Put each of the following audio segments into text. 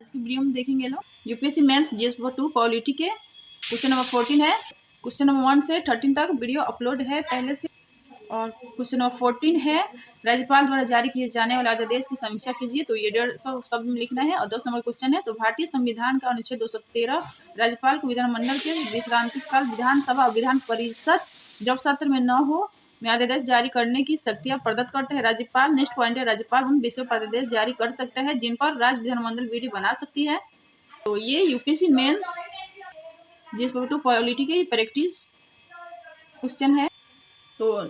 इसकी वीडियो में देखेंगे लोग यूपीएससी मेंस GS2 पॉलिटी के क्वेश्चन नंबर 14 है। क्वेश्चन नंबर 1 से 13 तक वीडियो अपलोड है पहले से। और क्वेश्चन नंबर 14 है, राज्यपाल द्वारा जारी किए जाने वाले अध्यादेश की समीक्षा कीजिए। तो ये 150 शब्द में लिखना है। और 10 नंबर क्वेश्चन है, तो भारतीय संविधान का अनुच्छेद 213 राज्यपाल को विधानमंडल के विश्रांति काल विधानसभा और विधान परिषद जब सत्र में न हो में अध्यादेश जारी करने की शक्तियां प्रदत्त करते हैं राज्यपाल। नेक्स्ट पॉइंट है, राज्यपाल उन विषयों पर अध्यादेश जारी कर सकता है जिन पर राज्य विधानमंडल विधि बना सकती है। तो ये यूपीएससी मेंस GS2 पॉलिटी के प्रैक्टिस क्वेश्चन है। तो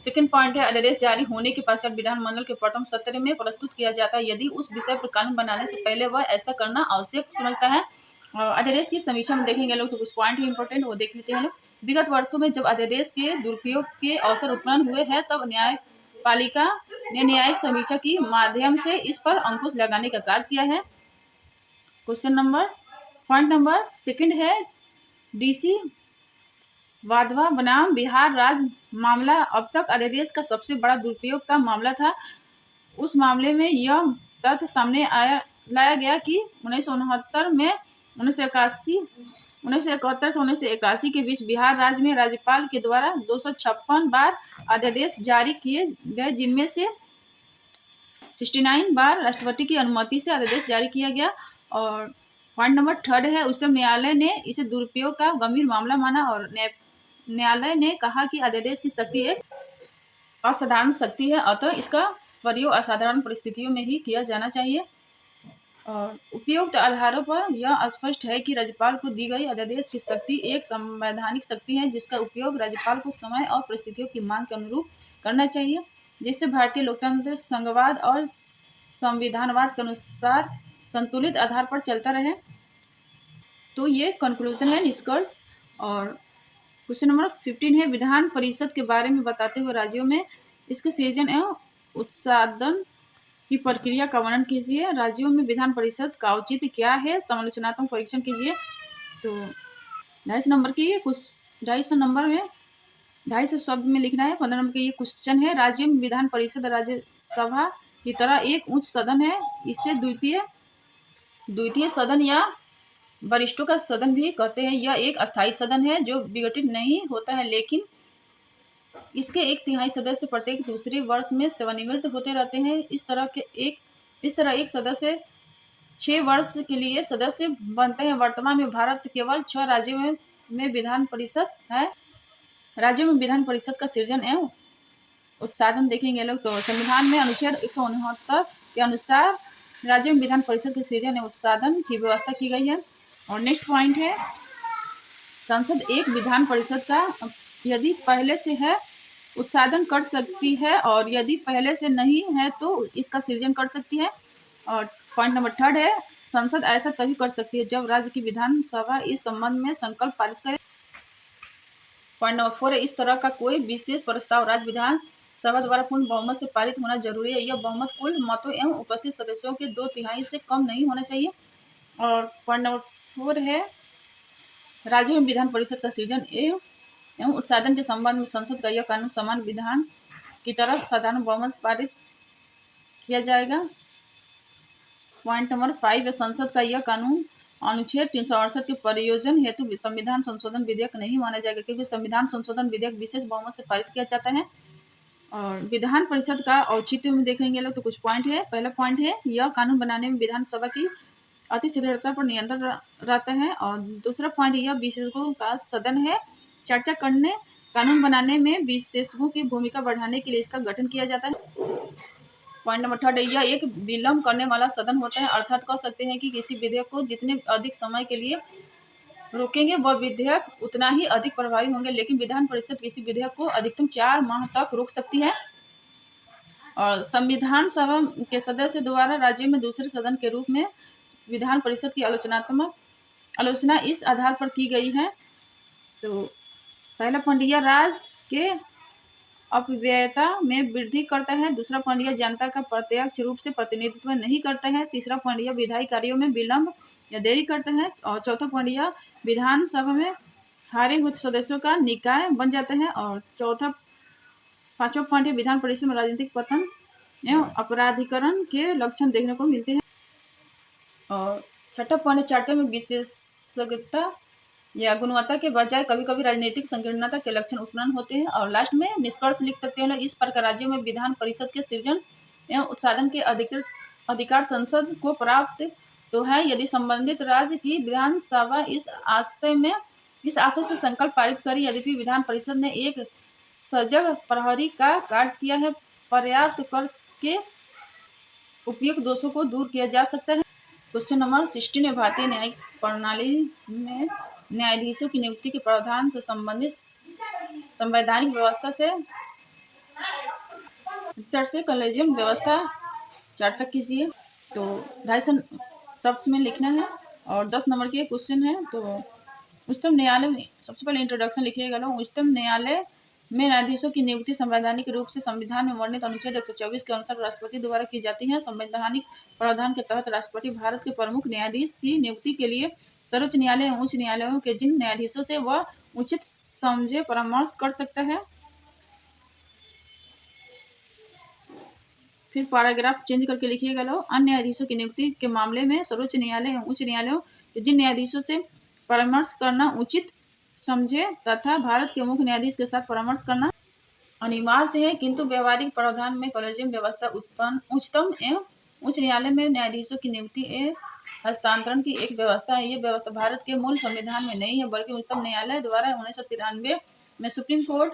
सेकंड पॉइंट है, अध्यादेश जारी होने के पश्चात विधानमंडल के प्रथम सत्र में प्रस्तुत किया जाता है यदि उस विषय पर कानून बनाने से पहले वह ऐसा करना आवश्यक समझता है। अध्यादेश की समीक्षा में देखेंगे लोग, तो कुछ पॉइंट ही इंपॉर्टेंट वो देख लेते हैं लोग। विगत वर्षों में जब अध्यादेश के दुरुपयोग के अवसर उत्पन्न हुए हैं तब न्यायपालिका ने न्यायिक समीक्षा के माध्यम से इस पर अंकुश लगाने का कार्य किया है। पॉइंट नंबर सेकंड है, DC वाधवा बनाम बिहार राज्य मामला अब तक अध्यादेश का सबसे बड़ा दुरुपयोग का मामला था। उस मामले में यह तथ्य सामने लाया गया कि 1969 में 1971 से 1981 के बीच बिहार राज्य में राज्यपाल के द्वारा 256 बार अध्यादेश जारी किए गए, जिनमें से 69 बार राष्ट्रपति की अनुमति से अध्यादेश जारी किया गया। और पॉइंट नंबर थर्ड है, उच्चतम न्यायालय ने इसे दुरुपयोग का गंभीर मामला माना और न्यायालय ने कहा कि अध्यादेश की शक्ति एक असाधारण शक्ति है, अतः इसका प्रयोग असाधारण परिस्थितियों में ही किया जाना चाहिए। और उपयुक्त आधारों पर यह स्पष्ट है कि राज्यपाल को दी गई अध्यादेश की शक्ति एक संवैधानिक शक्ति है जिसका उपयोग राज्यपाल को समय और परिस्थितियों की मांग के अनुरूप करना चाहिए, जिससे भारतीय लोकतंत्र संघवाद और संविधानवाद के अनुसार संतुलित आधार पर चलता रहे। तो ये कंक्लूजन है, निष्कर्ष। और क्वेश्चन नंबर 15 है, विधान परिषद के बारे में बताते हुए राज्यों में इसके सृजन एवं उत्साधन की प्रक्रिया का वर्णन कीजिए। राज्यों में विधान परिषद का औचित्य क्या है, समालोचनात्मक परीक्षण कीजिए। तो 250 नंबर की 250 नंबर में 250 शब्द में लिखना है। 15 नंबर के ये क्वेश्चन है, राज्य में विधान परिषद राज्यसभा की तरह एक उच्च सदन है। इसे द्वितीय सदन या वरिष्ठों का सदन भी कहते हैं। यह एक अस्थायी सदन है जो विघटित नहीं होता है, लेकिन इसके 1/3 सदस्य प्रत्येक दूसरे वर्ष में सेवानिवृत्त होते रहते हैं। इस तरह एक सदस्य 6 वर्ष के लिए सदस्य बनते हैं। वर्तमान में भारत के केवल 6 राज्यों में विधान परिषद है। राज्यों में विधान परिषद का सृजन एवं उत्साधन देखेंगे लोग। तो संविधान में अनुच्छेद 169 के अनुसार राज्यों में विधान परिषद के सृजन एवं उत्साधन की व्यवस्था की गई है। और नेक्स्ट पॉइंट है, संसद एक विधान परिषद का यदि पहले से है उत्साधन कर सकती है और यदि पहले से नहीं है तो इसका सृजन कर सकती है। और पॉइंट नंबर थर्ड है, संसद ऐसा तभी कर सकती है जब राज्य की विधानसभा इस संबंध में संकल्प पारित करे। पॉइंट नंबर 4 है, इस तरह का कोई विशेष प्रस्ताव राज्य विधानसभा द्वारा पूर्ण बहुमत से पारित होना जरूरी है। यह बहुमत कुल मतों एवं उपस्थित सदस्यों के 2/3 से कम नहीं होना चाहिए। और पॉइंट नंबर 4 है, राज्यों में विधान परिषद का सृजन एवं उत्साधन के संबंध में संसद का यह कानून समान विधान की तरह साधारण बहुमत पारित किया जाएगा। पॉइंट नंबर 5 है, संसद का यह कानून अनुच्छेद 368 के प्रयोजन हेतु संविधान संशोधन विधेयक नहीं माना जाएगा, क्योंकि संविधान संशोधन विधेयक विशेष बहुमत से पारित किया जाता है। और विधान परिषद का औचित्य में देखेंगे लोग, तो कुछ पॉइंट है। पहला पॉइंट है, यह कानून बनाने में विधानसभा की अति शीघ्रता पर नियंत्रण रहता है। और दूसरा पॉइंट, यह विशेषज्ञों का सदन है। चर्चा करने, कानून बनाने में विशेषज्ञों की भूमिका बढ़ाने के लिए इसका गठन किया जाता है। पॉइंट नंबर 3 है, यह एक विलंब करने वाला सदन होता है, अर्थात कह सकते हैं कि किसी विधेयक को जितने अधिक समय के लिए रोकेंगे वह विधेयक उतना ही अधिक प्रभावी होंगे, लेकिन विधान परिषद किसी विधेयक को अधिकतम 4 माह तक रोक सकती है। और संविधान सभा के सदस्य द्वारा राज्य में दूसरे सदन के रूप में विधान परिषद की आलोचना इस आधार पर की गई है। तो पहला पॉइंट, यह राज्य के अपव्ययता में वृद्धि करता है। दूसरा पॉइंट, यह जनता का प्रत्यक्ष रूप से प्रतिनिधित्व नहीं करता है। तीसरा पॉइंट, यह विधायी कार्यों में विलंब या देरी करता है। और चौथा पॉइंट, यह विधानसभा में हारे हुए सदस्यों का निकाय बन जाता है। और पांचवा पॉइंट है, विधान परिषद में राजनीतिक पतन एवं अपराधीकरण के लक्षण देखने को मिलते हैं। और छठा पॉइंट चर्चा में विशेषज्ञता या गुणवत्ता के बजाय कभी कभी राजनीतिक संकीर्णता के लक्षण उत्पन्न होते हैं। और लास्ट में निष्कर्ष लिख सकते हैं, इस प्रकार राज्यों में विधान परिषद के सृजन एवं उत्साधन के अधिकार संसद को प्राप्त तो है यदि संबंधित राज्य की विधानसभा इस आशय से संकल्प पारित करी। यद्यपि विधान परिषद ने एक सजग प्रहरी का कार्य किया है, पर्याप्त कर के उपयुक्त दोषों को दूर किया जा सकता है। क्वेश्चन नंबर 16 में भारतीय न्यायिक प्रणाली में न्यायाधीशों की नियुक्ति के प्रावधान से संबंधित संवैधानिक व्यवस्था से उत्तर से कॉलेजियम व्यवस्था चर्चा कीजिए। तो 250 शब्द में लिखना है और 10 नंबर के क्वेश्चन है। तो उच्चतम न्यायालय में सबसे पहले इंट्रोडक्शन लिखिएगा लोग। उच्चतम न्यायालय में न्यायाधीशों की नियुक्ति संवैधानिक रूप से संविधान में वर्णित अनुच्छेद 124 के अनुसार राष्ट्रपति द्वारा की जाती है। संवैधानिक प्रावधान के तहत राष्ट्रपति भारत के प्रमुख न्यायाधीश की नियुक्ति के लिए सर्वोच्च न्यायालय एवं उच्च न्यायालयों के जिन न्यायाधीशों से वह उचित समझे परामर्श कर सकता है। फिर पैराग्राफ चेंज करके लिखिएगा लोग। अन्य न्यायाधीशों की नियुक्ति के मामले में सर्वोच्च न्यायालय एवं उच्च न्यायालयों के जिन न्यायाधीशों से परामर्श करना उचित समझे तथा भारत के मुख्य न्यायाधीश के साथ परामर्श करना अनिवार्य है, किंतु व्यवहारिक प्रावधान में कॉलेजियम व्यवस्था उच्चतम एवं उच्च न्यायालय में न्यायाधीशों की नियुक्ति एवं हस्तांतरण की एक व्यवस्था है। ये व्यवस्था भारत के मूल संविधान में नहीं है, बल्कि उच्चतम न्यायालय द्वारा 1993 में supreme court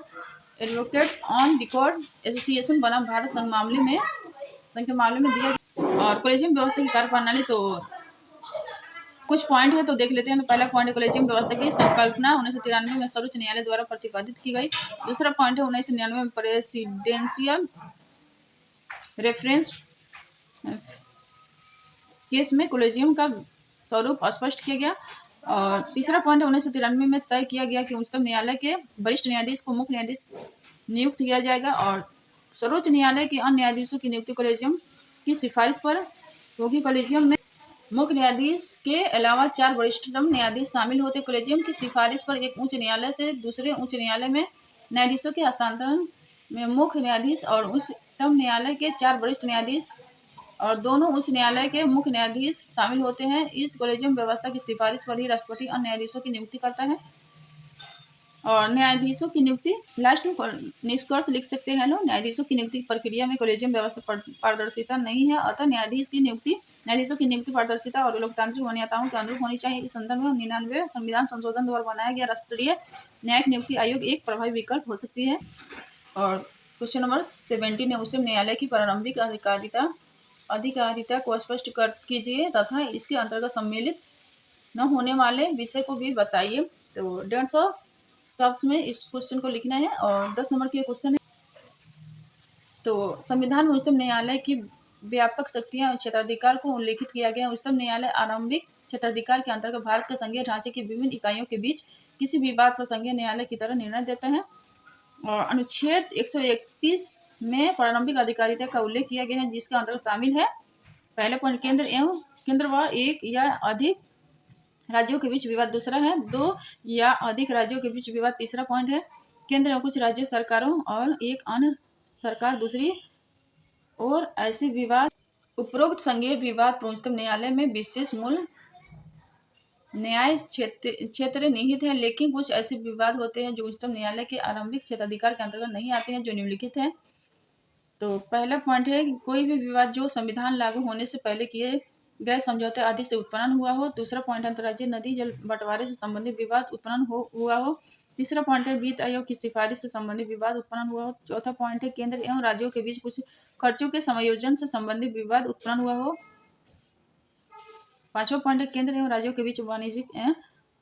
advocates on record association बनाम भारत संघ के मामले में दिया गया। और कॉलेजियम व्यवस्था की कार्यप्रणाली तो कुछ पॉइंट है तो देख लेते हैं। तो पहला पॉइंट है कॉलेजियम व्यवस्था की संकल्पना 1993 में सर्वोच्च न्यायालय द्वारा प्रतिपादित की गई। दूसरा पॉइंट है 1999 में प्रेसिडेंशियल रेफरेंस केस में कॉलेजियम का स्वरूप स्पष्ट किया गया। और तीसरा पॉइंट है 1993 में तय किया गया कि उच्चतम न्यायालय के वरिष्ठ न्यायाधीश को मुख्य न्यायाधीश नियुक्त किया जाएगा और सर्वोच्च न्यायालय के अन्य न्यायाधीशों की नियुक्ति कॉलेजियम की सिफारिश पर होगी। कॉलेजियम में मुख्य न्यायाधीश के अलावा 4 वरिष्ठतम न्यायाधीश शामिल होते। कॉलेजियम की सिफारिश पर एक उच्च न्यायालय से दूसरे उच्च न्यायालय में न्यायाधीशों के हस्तांतरण में मुख्य न्यायाधीश और उच्चतम न्यायालय के 4 वरिष्ठ न्यायाधीश और दोनों उच्च न्यायालय के मुख्य न्यायाधीश शामिल होते हैं। इस कॉलेजियम व्यवस्था की सिफारिश पर ही राष्ट्रपति अन्य न्यायाधीशों की नियुक्ति करता है। और न्यायाधीशों की नियुक्ति लास्ट में निष्कर्ष लिख सकते हैं लोग। न्यायाधीशों की नियुक्ति प्रक्रिया में कॉलेजियम व्यवस्था पारदर्शिता नहीं है, अतः न्यायाधीशों की नियुक्ति पारदर्शिता और लोकतांत्रिक मान्यताओं के अनुरूप होनी चाहिए। इस संदर्भ में 99 संविधान संशोधन द्वारा बनाया गया राष्ट्रीय न्यायिक नियुक्ति आयोग एक प्रभावी विकल्प हो सकती है। और क्वेश्चन नंबर 17 है उच्चतम न्यायालय की प्रारंभिक अधिकारिता को स्पष्ट कीजिए तथा इसके अंतर्गत सम्मिलित न होने वाले विषय को भी बताइए। तो 150 शब्द में इस क्वेश्चन को लिखना है। और 10 नंबर के क्वेश्चन है। तो संविधान में उच्चतम न्यायालय की व्यापक शक्तियां और क्षेत्राधिकार को उल्लेखित किया गया। उच्चतम न्यायालय आरंभिक क्षेत्राधिकार के अंतर्गत भारत के संघीय ढांचे की विभिन्न इकाइयों के बीच किसी भी बात पर संघीय न्यायालय की तरह निर्णय देता है। और अनुच्छेद 131 में प्रारंभिक अधिकारिता का उल्लेख किया गया है, जिसके अंतर्गत शामिल है पहले पॉइंट केंद्र व एक या अधिक राज्यों के बीच विवाद। दूसरा है 2 या अधिक राज्यों के बीच विवाद। तीसरा पॉइंट है केंद्र और कुछ राज्य सरकारों और एक अन्य सरकार दूसरी और ऐसे विवाद। उपरोक्त संघीय विवाद पर उच्चतम न्यायालय में विशेष मूल न्याय क्षेत्र निहित है, लेकिन कुछ ऐसे विवाद होते हैं जो उच्चतम न्यायालय के आरंभिक क्षेत्राधिकार के अंतर्गत नहीं आते हैं, जो निम्नलिखित है। तो पहला पॉइंट है कोई भी विवाद जो संविधान लागू होने से पहले किए गए समझौते आदि से उत्पन्न हुआ हो। दूसरा पॉइंट अंतर्राज्यीय नदी जल बंटवारे से संबंधित विवाद उत्पन्न हुआ हो। तीसरा पॉइंट है वित्त आयोग की सिफारिश से संबंधित विवाद उत्पन्न हुआ हो। चौथा पॉइंट है केंद्र एवं राज्यों के बीच कुछ खर्चों के समायोजन से संबंधित विवाद उत्पन्न हुआ हो। पांचवा पॉइंट है केंद्र एवं राज्यों के बीच वाणिज्यिक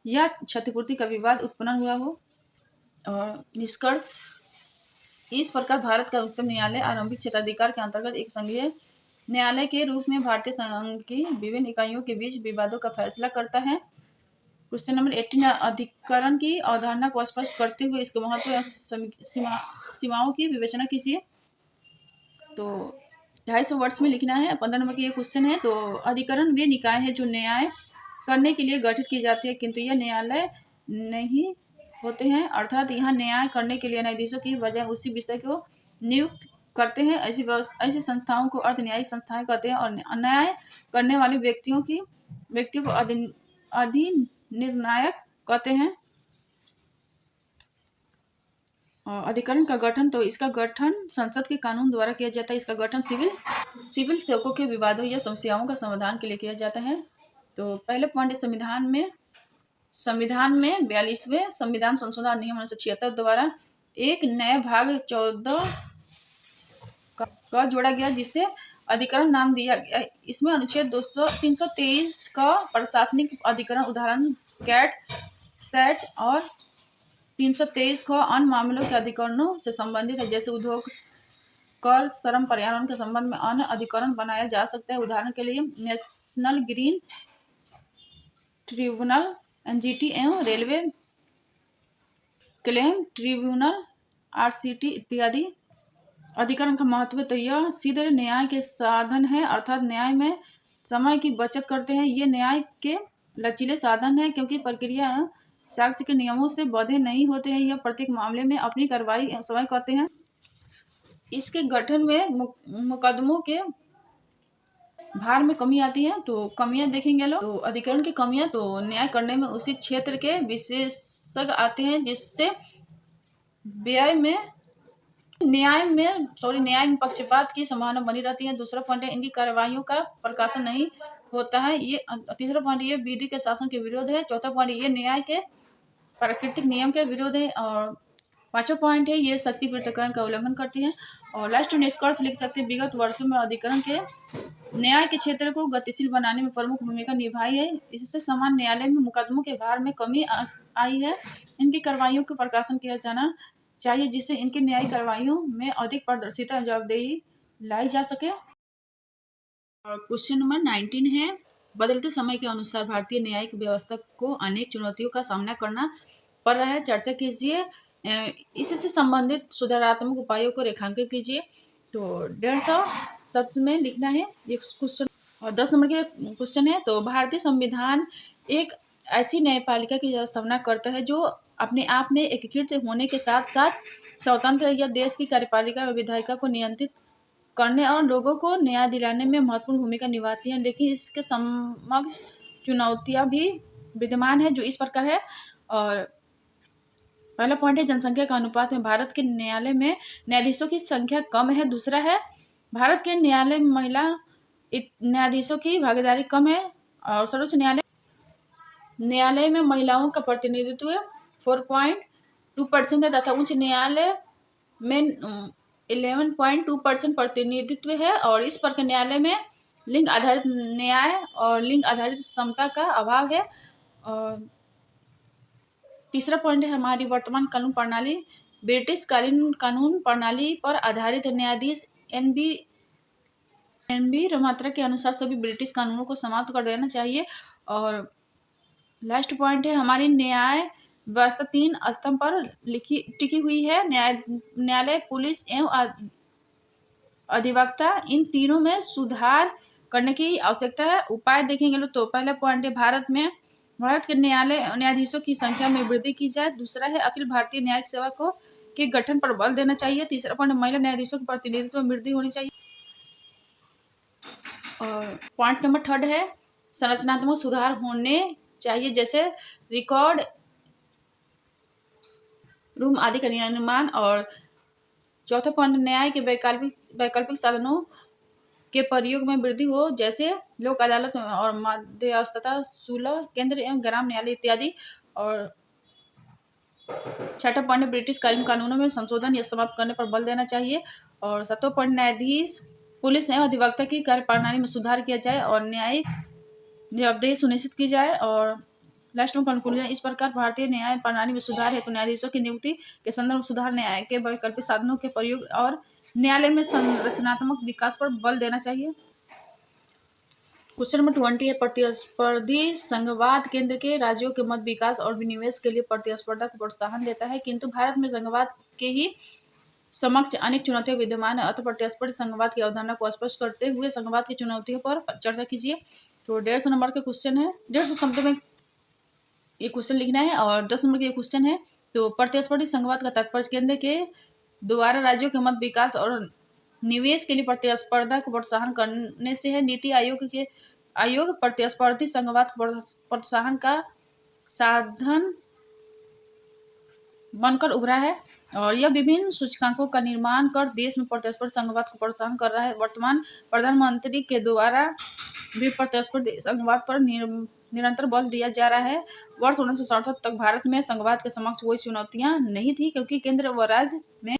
या क्षतिपूर्ति का विवाद उत्पन्न हुआ हो। और निष्कर्ष इस प्रकार भारत का उच्चतम न्यायालय आरंभिक क्षेत्राधिकार के अंतर्गत एक संघीय न्यायालय के रूप में भारतीय संघ की विभिन्न इकाइयों के बीच विवादों का फैसला करता है। क्वेश्चन नंबर 18 अधिकरण की अवधारणा को स्पष्ट करते हुए इसके महत्व या सीमाओं की विवेचना कीजिए। तो 250 वर्ड्स में लिखना है। 15 नंबर की ये क्वेश्चन है। तो अधिकरण वे निकाय है जो न्याय करने के लिए गठित की जाती है, किंतु यह न्यायालय नहीं होते हैं, अर्थात यहाँ न्याय करने के लिए न्यायाधीशों की बजाय उसी विषय को नियुक्त करते हैं। ऐसी संस्थाओं को अर्ध न्यायिक संस्थाएं कहते हैं और न्याय करने वाले व्यक्तियों को अधिनिर्णायक कहते हैं। अधिकरण का गठन, तो इसका गठन संसद के कानून द्वारा किया जाता है। इसका गठन सिविल सेवकों के विवादों या समस्याओं का समाधान के लिए किया जाता है। तो पहले पॉइंट संविधान में 42वें संविधान संशोधन अधिनियम 1976 द्वारा एक नए भाग 14 का जोड़ा गया, जिससे अधिकरण नाम दिया गया। इसमें अनुच्छेद 323 का प्रशासनिक अधिकरण उदाहरण कैट, सेट और 323 का अन्य मामलों के अधिकरणों से संबंधित है, जैसे उद्योग, कर, श्रम, पर्यावरण के संबंध में अन्य अधिकरण बनाया जा सकता है। उदाहरण के लिए नेशनल ग्रीन ट्रिब्यूनल, एनजीटी एवं रेलवे क्लेम ट्रिब्यूनल, आरसीटी इत्यादि। अधिकरण का महत्व, तो यह सीधे न्याय के साधन है, अर्थात न्याय में समय की बचत करते हैं। ये न्याय के लचीले साधन है, क्योंकि प्रक्रिया साक्ष्य के नियमों से बंधे नहीं होते हैं। यह प्रत्येक मामले में अपनी कार्रवाई समय करते हैं। इसके गठन में मुकदमों के भार में कमी आती है। तो कमियां देखेंगे लोग, तो अधिकरण की कमियां, तो न्याय करने में उसी क्षेत्र के विशेषज्ञ आते हैं, जिससे न्याय में पक्षपात की संभावना बनी रहती है। दूसरा पॉइंट है, इनकी कार्रवाइयों का प्रकाशन नहीं होता है। ये तीसरा पॉइंट, ये विधि के शासन के विरोध है। चौथा पॉइंट, ये न्याय के प्राकृतिक नियम के विरोध है। और पांचवा पॉइंट है, ये शक्ति पृथक्करण का उल्लंघन करती है। और लास्ट निष्कर्ष लिख सकते हैं, विगत वर्षों में अधिकरण के न्याय के क्षेत्र को गतिशील बनाने में प्रमुख भूमिका निभाई है। इससे सामान्य न्यायालय में मुकदमों के भार में कमी आई है। इनकी कार्रवाइयों का प्रकाशन किया जाना चाहिए, जिससे इनकी न्यायिक कार्रवाइयों में अधिक पारदर्शिता और जवाबदेही लाई जा सके। और क्वेश्चन नंबर 19 है, बदलते समय के अनुसार भारतीय न्यायिक व्यवस्था को अनेक चुनौतियों का सामना करना पड़ रहा है। चर्चा कीजिए, इससे संबंधित सुधारात्मक उपायों को रेखांकित कीजिए। तो 150 शब्द में लिखना है ये क्वेश्चन। और 10 नंबर के क्वेश्चन है, तो भारतीय संविधान एक ऐसी न्यायपालिका की स्थापना करता है जो अपने आप में एकीकृत होने के साथ साथ स्वतंत्र या देश की कार्यपालिका व विधायिका को नियंत्रित करने और लोगों को न्याय दिलाने में महत्वपूर्ण भूमिका निभाती है। लेकिन इसके समक्ष चुनौतियां भी विद्यमान है, जो इस प्रकार है। और पहला पॉइंट है, जनसंख्या का अनुपात में भारत के न्यायालय में न्यायाधीशों की संख्या कम है। दूसरा है, भारत के न्यायालय में महिला न्यायाधीशों की भागीदारी कम है। और सर्वोच्च न्यायालय में महिलाओं का प्रतिनिधित्व 4.2% है तथा उच्च न्यायालय में 11.2% प्रतिनिधित्व है। और इस प्रकार न्यायालय में लिंग आधारित न्याय और लिंग आधारित समता का अभाव है। और तीसरा पॉइंट है, हमारी वर्तमान कानून प्रणाली ब्रिटिश कालीन कानून प्रणाली पर आधारित। न्यायाधीश एन बी रमात्रा के अनुसार सभी ब्रिटिश कानूनों को समाप्त कर देना चाहिए। और लास्ट पॉइंट है, हमारी न्याय व्यवस्था 3 स्तंभ पर टिकी हुई है, न्यायालय, पुलिस एवं अधिवक्ता। इन तीनों में सुधार करने की आवश्यकता है। उपाय देखेंगे लोग, तो पहला पॉइंट है, भारत के न्यायाधीशों की संख्या में वृद्धि की जाए। दूसरा है, अखिल भारतीय न्यायिक सेवा के गठन पर बल देना चाहिए। तीसरा पॉइंट, महिला न्यायाधीशों के प्रतिनिधित्व में वृद्धि होनी चाहिए। और पॉइंट नंबर 3 है, संरचनात्मक सुधार होने चाहिए, जैसे रिकॉर्ड रूम आदि का निर्माण। और चौथा पॉइंट, न्याय के वैकल्पिक साधनों के प्रयोग में वृद्धि हो, जैसे लोक अदालत और मध्यस्थता, सुलह केंद्र एवं ग्राम न्यायालय इत्यादि। और छठा पॉइंट, ब्रिटिश कालीन कानूनों में संशोधन या समाप्त करने पर बल देना चाहिए। और सातवां पॉइंट, न्यायाधीश, पुलिस एवं अधिवक्ता की कार्यप्रणाली में सुधार किया जाए और न्यायिक जवाबदेही सुनिश्चित की जाए। और लास्ट में कंक्लूजन, इस प्रकार भारतीय न्याय प्रणाली में सुधार हेतु न्यायाधीशों की नियुक्ति के संदर्भ में सुधार, न्याय के वैकल्पिक साधनों के प्रयोग और न्यायालय में संरचनात्मक विकास पर बल देना चाहिए। क्वेश्चन नंबर 20 है, प्रतिस्पर्धी संघवाद केंद्र के राज्यों के मध्य विकास और विनिवेश के लिए प्रतिस्पर्धा को प्रोत्साहन देता है, किंतु भारत में संघवाद के ही समक्ष अनेक चुनौतियां विद्यमान है। अतः प्रतिस्पर्धी संघवाद की अवधारणा को स्पष्ट करते हुए संघवाद की चुनौतियों पर चर्चा कीजिए। तो 150 नंबर के क्वेश्चन है, 150 शब्दों में ये क्वेश्चन लिखना है। और 10 नंबर के क्वेश्चन है, तो प्रतिस्पर्धी संघवाद का तात्पर्य केंद्र के द्वारा राज्यों के मध्य विकास और निवेश के लिए प्रतिस्पर्धा को प्रोत्साहन करने से है। नीति आयोग प्रतिस्पर्धी संघवाद को प्रोत्साहन का साधन बनकर उभरा है और यह विभिन्न सूचकांकों का निर्माण कर देश में प्रतिस्पर्धी संघवाद को प्रोत्साहन कर रहा है। वर्तमान प्रधानमंत्री के द्वारा भी प्रतिस्पर्धी संघवाद पर निरंतर बल दिया जा रहा है। वर्ष 1967 तक भारत में संघवाद के समक्ष कोई चुनौतियां नहीं थी क्योंकि केंद्र व राज्य में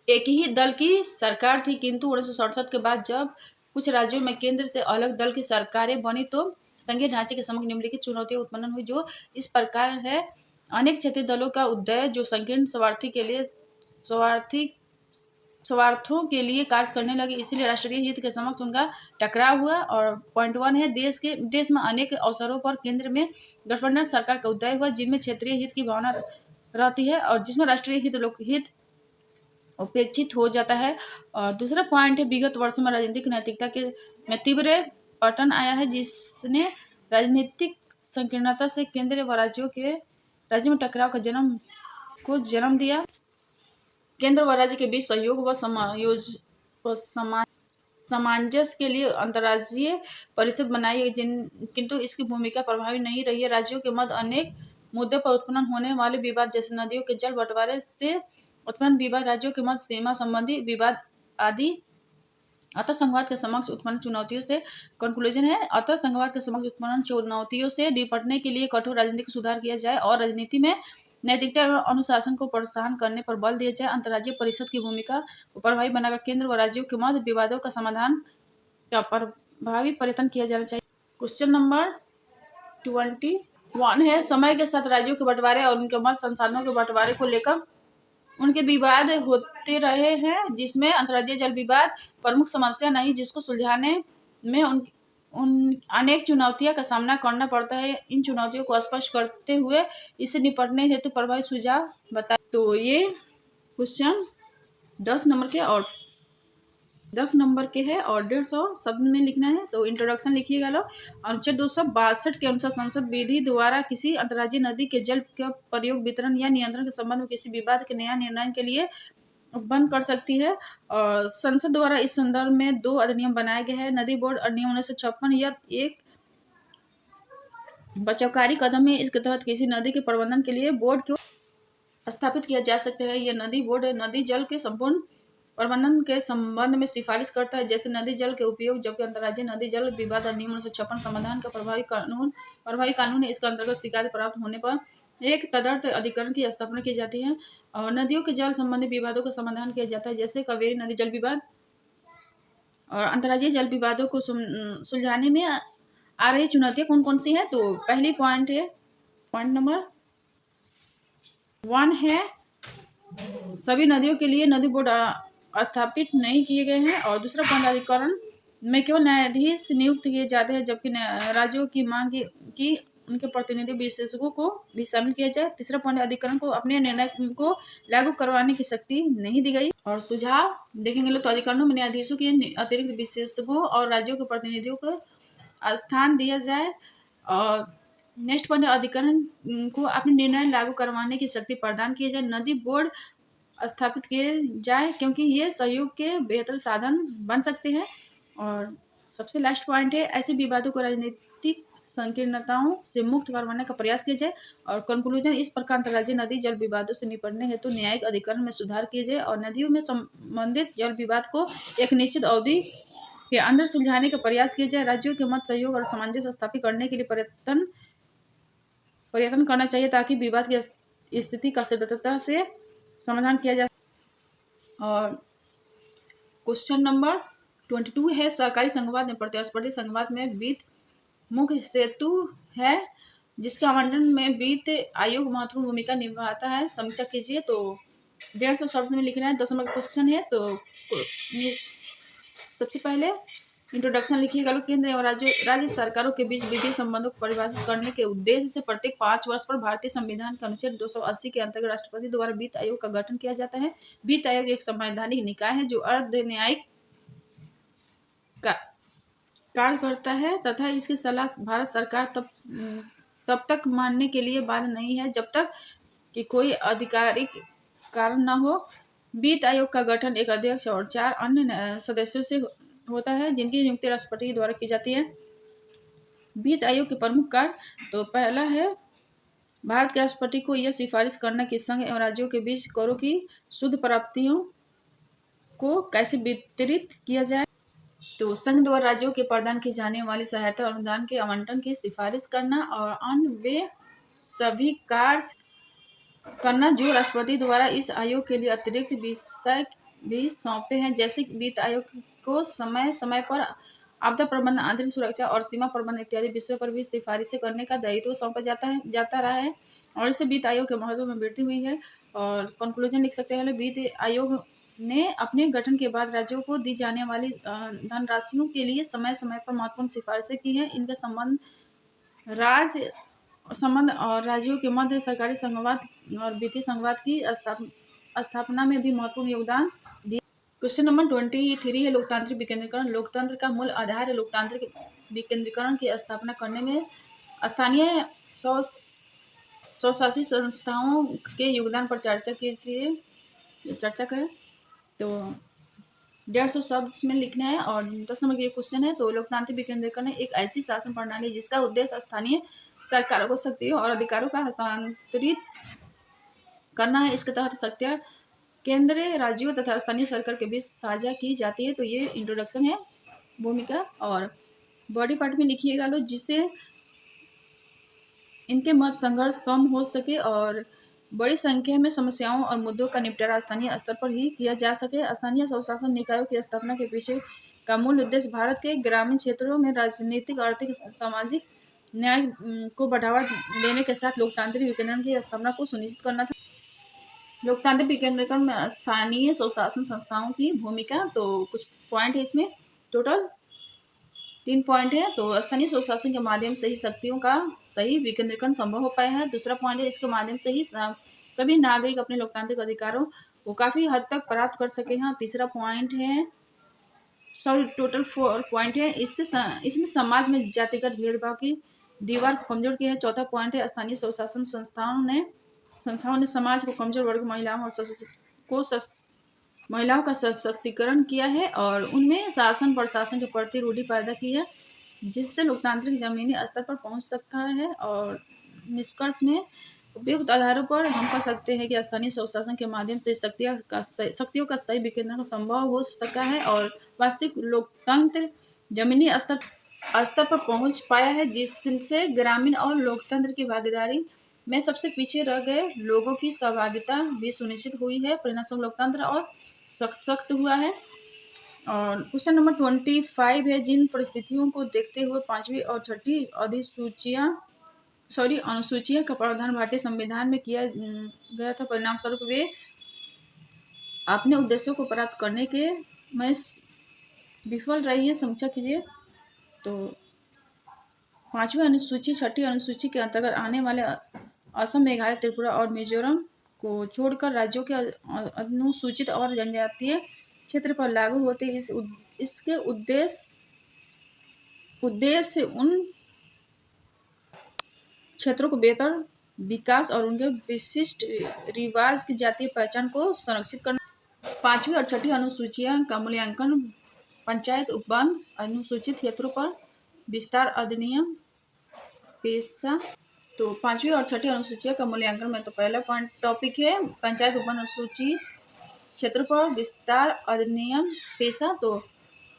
एक ही दल की सरकार थी, किंतु 1967 के बाद जब कुछ राज्यों में केंद्र से अलग दल की सरकारें बनी तो संघीय ढांचे के समक्ष निम्नलिखित चुनौतियां उत्पन्न हुई जो इस प्रकार है। अनेक क्षेत्रीय दलों का उदय जो संकीर्ण स्वार्थों के लिए कार्य करने लगे, इसलिए राष्ट्रीय हित के समक्ष उनका टकराव हुआ। और पॉइंट 1 है, देश में अनेक अवसरों पर केंद्र में गठबंधन सरकार का उदय हुआ जिनमें क्षेत्रीय हित की भावना रहती है और जिसमें राष्ट्रीय हित लोकहित उपेक्षित हो जाता है। और दूसरा पॉइंट है, विगत वर्षों में राजनीतिक नैतिकता में तीव्र पतन आया है जिसने राजनीतिक संकीर्णता से केंद्र व राज्य में टकराव का जन्म दिया। केंद्र व राज्य के बीच सहयोग व सामंजस्य के लिए अंतर्राज्यीय परिषद बनाई है किंतु इसकी भूमिका प्रभावी नहीं रही है। राज्यों के मध्य अनेक मुद्दों पर उत्पन्न होने वाले विवाद जैसे नदियों के जल बंटवारे से उत्पन्न विवाद, राज्यों के मध्य सीमा संबंधी विवाद आदि। अतः संघवाद के समक्ष उत्पन्न चुनौतियों से कंक्लूजन है, अतः संघवाद के समक्ष उत्पन्न चुनौतियों से निपटने के लिए कठोर राजनीतिक सुधार किया जाए और राजनीति में नैतिकता एवं अनुशासन को प्रोत्साहन करने पर बल दिया जाए। अंतर्राज्यीय परिषद की भूमिका को प्रभावी बनाकर केंद्र व राज्यों के मध्य विवादों का समाधान का प्रभावी प्रयत्न किया जाना चाहिए। क्वेश्चन नंबर 21 है, समय के साथ राज्यों के बंटवारे और उनके मध्य संसाधनों के बंटवारे को लेकर उनके विवाद होते रहे हैं जिसमें अंतर्राज्यीय जल विवाद प्रमुख समस्या नहीं, जिसको सुलझाने में उन अनेक चुनौतियों का सामना करना पड़ता है। इन चुनौतियों को स्पष्ट करते हुए इससे निपटने हेतु प्रभावी सुझाव बताए। तो ये क्वेश्चन 10 नंबर के है और 150 शब्द में लिखना है। तो इंट्रोडक्शन लिखिएगा लो। अनुच्छेद 262 के अनुसार संसद विधि द्वारा किसी अंतर्राज्यीय नदी के जल का प्रयोग, वितरण या नियंत्रण के संबंध में किसी विवाद के नया निर्णय के लिए बंद कर सकती है। और संसद द्वारा इस संदर्भ में 2 अधिनियम बनाए गए हैं। नदी बोर्ड अधिनियम 1956 यह एक बचावकारी कदम है। इसके तहत किसी नदी के प्रबंधन के लिए बोर्ड को स्थापित किया जा सकता है। यह नदी बोर्ड नदी जल के संपूर्ण प्रबंधन के संबंध में सिफारिश करता है जैसे नदी जल के उपयोग, जबकि अंतर्राज्यीय नदी जल विवाद अधिनियम 1956 समाधान का प्रभावी कानून है। इसके अंतर्गत शिकायत प्राप्त होने पर एक तदर्थ अधिकरण की स्थापना की जाती है और नदियों के जल संबंधी विवादों का समाधान किया जाता है जैसे कावेरी नदी जल विवाद। और अंतर्राज्यीय जल विवादों को सुलझाने में आ रही चुनौतियां कौन कौन सी हैं? तो पहली पॉइंट है, पॉइंट नंबर 1 है, सभी नदियों के लिए नदी बोर्ड स्थापित नहीं किए गए हैं। और दूसरा पॉइंट, अधिकरण में केवल न्यायाधीश नियुक्त किए जाते हैं जबकि राज्यों की मांग की उनके प्रतिनिधि विशेषज्ञों को भी शामिल किया जाए। तीसरा पॉइंट, अधिकरण को अपने निर्णय को लागू करवाने की शक्ति नहीं दी गई। और सुझाव देखेंगे तो अधिकरणों में न्यायाधीशों के अतिरिक्त विशेषज्ञों और राज्यों के प्रतिनिधियों को स्थान दिया जाए। और नेक्स्ट पॉइंट, अधिकरण को अपने निर्णय लागू करवाने की शक्ति प्रदान की जाए। नदी बोर्ड स्थापित किए जाए क्योंकि ये सहयोग के बेहतर साधन बन सकते हैं। और सबसे लास्ट पॉइंट है, ऐसे विवादों को राजनीतिक संकीर्णताओं से मुक्त करवाने का प्रयास किया जाए। और कंक्लूजन, इस प्रकार अंतर्राज्यीय नदी जल विवादों से निपटने हेतु न्यायिक अधिकरण में सुधार किए जाए और नदियों में संबंधित जल विवाद को एक निश्चित अवधि के अंदर सुलझाने का प्रयास किया जाए। राज्यों के मध्य सहयोग और सामंजस्य स्थापित करने के लिए प्रयत्न करना चाहिए ताकि विवाद की स्थिति का सदस्यता से समाधान किया जा। और क्वेश्चन नंबर 22 है, सहकारी संघवाद में प्रतिस्पर्धी संघवाद में वित्त मुख्य सेतु है जिसके आवंटन में वित्त आयोग महत्वपूर्ण भूमिका निभाता है। समीक्षा कीजिए। तो 150 शब्द में लिखना है। 10 नंबर क्वेश्चन है। तो सबसे पहले इंट्रोडक्शन लिखिएगा। केंद्र एवं राज्य सरकारों के बीच वित्तीय संबंधों को परिभाषित करने के उद्देश्य से प्रत्येक 5 वर्ष पर भारतीय संविधान के अनुच्छेद 280 के अंतर्गत राष्ट्रपति द्वारा वित्त आयोग का गठन किया जाता है। वित्त आयोग एक संवैधानिक निकाय है जो अर्ध न्यायिक कार्य करता है तथा इसकी सलाह भारत सरकार तब तक मानने के लिए बाध्य नहीं है जब तक कि कोई आधिकारिक कारण न हो। वित्त आयोग का गठन एक अध्यक्ष और 4 अन्य सदस्यों से होता है, जिनकी नियुक्ति राष्ट्रपति द्वारा की जाती है। वित्त आयोग के प्रमुख कार्य, तो पहला है भारत के राष्ट्रपति को यह सिफारिश करना कि संघ एवं राज्यों के बीच करों की शुद्ध प्राप्तियों को कैसे वितरित किया जाए। तो संघ द्वारा राज्यों के प्रदान की जाने वाली सहायता और अनुदान के आवंटन की सिफारिश करना और अन्य वे सभी कार्य करना जो राष्ट्रपति द्वारा इस आयोग के लिए अतिरिक्त विषय भी सौंपे हैं, जैसे वित्त आयोग को समय समय पर आपदा प्रबंधन, आंतरिक सुरक्षा और सीमा प्रबंधन इत्यादि विषयों पर भी सिफारिशें करने का दायित्व सौंपा जाता रहा है और इससे वित्त आयोग के महत्व में वृद्धि हुई है। और कंक्लूजन लिख सकते हैं, वित्त आयोग ने अपने गठन के बाद राज्यों को दी जाने वाली धनराशियों के लिए समय समय पर महत्वपूर्ण सिफारिशें की हैं। इनके संबंध और राज्यों के मध्य सरकारी संघवाद और वित्तीय संघवाद की स्थापना में भी महत्वपूर्ण योगदान दिया। क्वेश्चन नंबर 23 है लोकतांत्रिक विकेंद्रीकरण। लोकतंत्र का मूल आधार है लोकतांत्रिक विकेंद्रीकरण की स्थापना करने में स्थानीय स्वशासी संस्थाओं के योगदान पर चर्चा करें। तो 150 शब्द में लिखना है और 10 नंबर के क्वेश्चन है। तो लोकतांत्रिक विकेंद्रीकरण एक ऐसी शासन प्रणाली जिसका उद्देश्य स्थानीय सरकारों को शक्तियों और अधिकारों का हस्तांतरित करना है। इसके तहत शक्तियां केंद्र, राज्यों तथा स्थानीय सरकार के बीच साझा की जाती है। तो ये इंट्रोडक्शन है, भूमिका और बॉडी पार्ट में लिखिएगा लो, जिससे इनके मत संघर्ष कम हो सके और बड़ी संख्या में समस्याओं और मुद्दों का निपटारा स्थानीय स्तर पर ही किया जा सके। स्थानीय स्वशासन निकायों की स्थापना के पीछे का मूल उद्देश्य भारत के ग्रामीण क्षेत्रों में राजनीतिक, आर्थिक, सामाजिक न्याय को बढ़ावा देने के साथ लोकतांत्रिक विकेंद्रीकरण की स्थापना को सुनिश्चित करना था। लोकतांत्रिक विकेंद्रीकरण में स्थानीय स्वशासन संस्थाओं की भूमिका, तो कुछ पॉइंट है इसमें, टोटल 3 पॉइंट है। तो स्थानीय स्वशासन के माध्यम से ही शक्तियों का सही विकेंद्रीकरण संभव हो पाया है। दूसरा पॉइंट है, इसके माध्यम से ही सभी नागरिक अपने लोकतांत्रिक अधिकारों को काफी हद तक प्राप्त कर सके हैं। तीसरा पॉइंट है, टोटल 4 पॉइंट है, इसमें समाज में जातिगत भेदभाव की दीवार को कमजोर किया है। चौथा पॉइंट है, स्थानीय स्वशासन संस्थाओं ने समाज को कमजोर वर्ग महिलाओं का सशक्तिकरण किया है और उनमें शासन प्रशासन के प्रति रूढ़ि पैदा की है, जिससे लोकतांत्रिक जमीनी स्तर पर पहुंच सकता है। और निष्कर्ष में उपयुक्त आधारों पर हम कह सकते हैं कि स्थानीय स्वशासन के माध्यम से शक्तियों का सही विकेंद्रीकरण संभव हो सका है और वास्तविक लोकतंत्र जमीनी स्तर पर पहुंच पाया है, जिससे ग्रामीण और लोकतंत्र की भागीदारी में सबसे पीछे रह गए लोगों की सहभागिता भी सुनिश्चित हुई है। परिणामस्वरूप लोकतंत्र और सशक्त हुआ है। और क्वेश्चन नंबर 25 है, जिन परिस्थितियों को देखते हुए 5वीं और 6ठी अनुसूचियां का प्रावधान भारतीय संविधान में किया गया था, परिणाम स्वरूप वे अपने उद्देश्यों को प्राप्त करने के में विफल रही है। समीक्षा कीजिए। तो 5वीं अनुसूची 6ठी अनुसूची के अंतर्गत आने वाले असम, मेघालय, त्रिपुरा और मिजोरम को छोड़कर राज्यों के अनुसूचित और जनजातीय क्षेत्र पर लागू होते इसके उद्देश्य उन क्षेत्रों को बेहतर विकास और उनके विशिष्ट रिवाज की जातीय पहचान को संरक्षित करना। 5वीं और 6ठी अनुसूचियां का मूल्यांकन पंचायत उपवन अनुसूचित क्षेत्रों पर विस्तार अधिनियम पेशा। तो 5वीं और 6ठी अनुसूचियों का मूल्यांकन में तो पहला पॉइंट टॉपिक है पंचायत उपवन अनुसूचित क्षेत्रों पर विस्तार अधिनियम पेशा। तो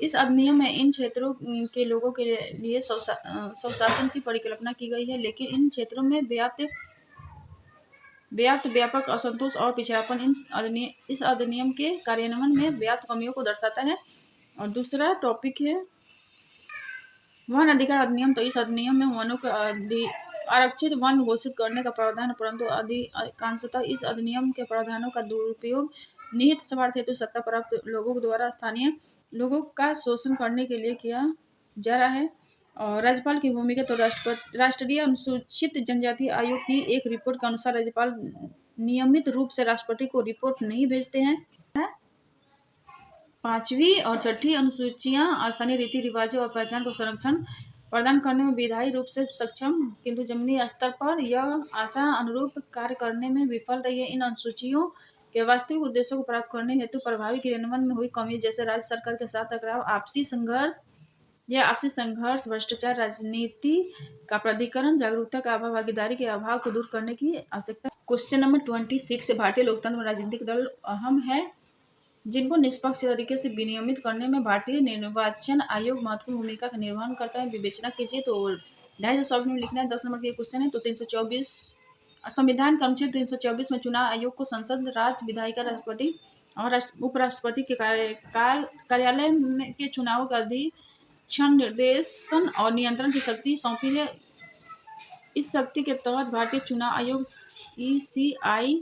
इस अधिनियम में इन क्षेत्रों के लोगों के लिए स्वशासन की परिकल्पना की गई है, लेकिन इन क्षेत्रों में व्यापक असंतोष और पिछड़ापन इस अधिनियम के कार्यान्वयन में व्याप्त कमियों को दर्शाता है। और दूसरा टॉपिक है वन अधिकार अधिनियम। तो इस अधिनियम में वनों को आरक्षित वन घोषित करने का प्रावधान, परंतु अधिकांशतः इस अधिनियम के प्रावधानों का दुरुपयोग निहित स्वार्थ हेतु सत्ता प्राप्त लोगों द्वारा स्थानीय लोगों का शोषण करने के लिए किया जा रहा है। और राज्यपाल की भूमिका, तो राष्ट्रीय अनुसूचित जनजाति आयोग की एक रिपोर्ट के अनुसार राज्यपाल नियमित रूप से राष्ट्रपति को रिपोर्ट नहीं भेजते हैं। 5वीं और 6ठी अनुसूचियां स्थानीय रीति रिवाजों और पहचान को संरक्षण प्रदान करने में विधायी रूप से सक्षम, किंतु जमीनी स्तर पर यह आशा अनुरूप कार्य करने में विफल रही है। इन अनुसूचियों के वास्तविक उद्देश्यों को प्राप्त करने हेतु प्रभावी क्रियान्वयन में हुई कमी, जैसे राज्य सरकार के साथ टकराव, आपसी संघर्ष, भ्रष्टाचार, राजनीति का प्राधिकरण, जागरूकता का अभाव, भागीदारी के अभाव को दूर करने की आवश्यकता। क्वेश्चन नंबर 26, भारतीय लोकतंत्र में राजनीतिक दल अहम है जिनको निष्पक्ष तरीके से विनियमित करने में भारतीय निर्वाचन आयोग महत्वपूर्ण भूमिका का निर्वहन करता है। विवेचना कीजिए। तो 250 शब्द में लिखना है। 10 नंबर का क्वेश्चन है। तो 324 संविधान का अनुच्छेद 324 में चुनाव आयोग को संसद, राज्य विधायिका, राष्ट्रपति और उपराष्ट्रपति के कार्यालय के चुनाव का अधीक्षण, निर्देशन और नियंत्रण की शक्ति सौंपी है। इस शक्ति के तहत भारतीय चुनाव आयोग ECI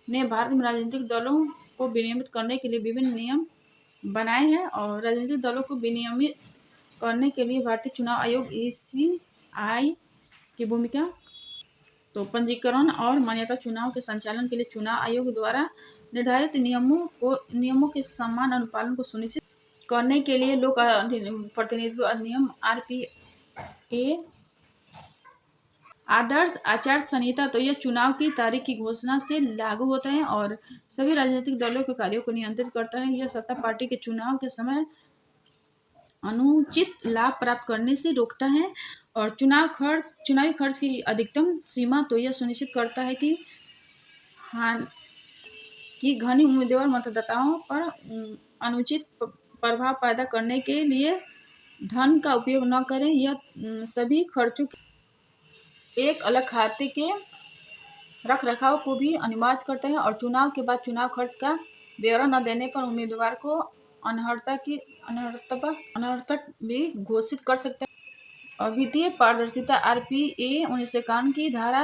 ने भारत में राजनीतिक दलों को विनियमित करने के लिए विभिन्न नियम बनाए हैं। और राजनीतिक दलों को विनियमित करने के लिए भारतीय चुनाव आयोग ECI की भूमिका, तो पंजीकरण और मान्यता, चुनाव के संचालन के लिए चुनाव आयोग द्वारा निर्धारित नियमों के समान अनुपालन को सुनिश्चित करने के लिए लोक प्रतिनिधित्व अधिनियम RPA, आदर्श आचार संहिता, तो यह चुनाव की तारीख की घोषणा से लागू होता है और सभी राजनीतिक दलों के कार्यों को नियंत्रित करता है। यह सत्ता पार्टी के चुनाव के समय अनुचित लाभ प्राप्त करने से रोकता है। और चुनावी खर्च की अधिकतम सीमा, तो यह सुनिश्चित करता है कि घनी उम्मीदवार मतदाताओं पर अनुचित प्रभाव पैदा करने के लिए धन का उपयोग न करें। यह सभी खर्चों एक अलग खाते के रखरखाव को भी अनिवार्य करता है और चुनाव के बाद चुनाव खर्च का ब्यौरा न देने पर उम्मीदवार को अनर्हता भी घोषित कर सकता है। और वित्तीय पारदर्शिता RPA 1951 की धारा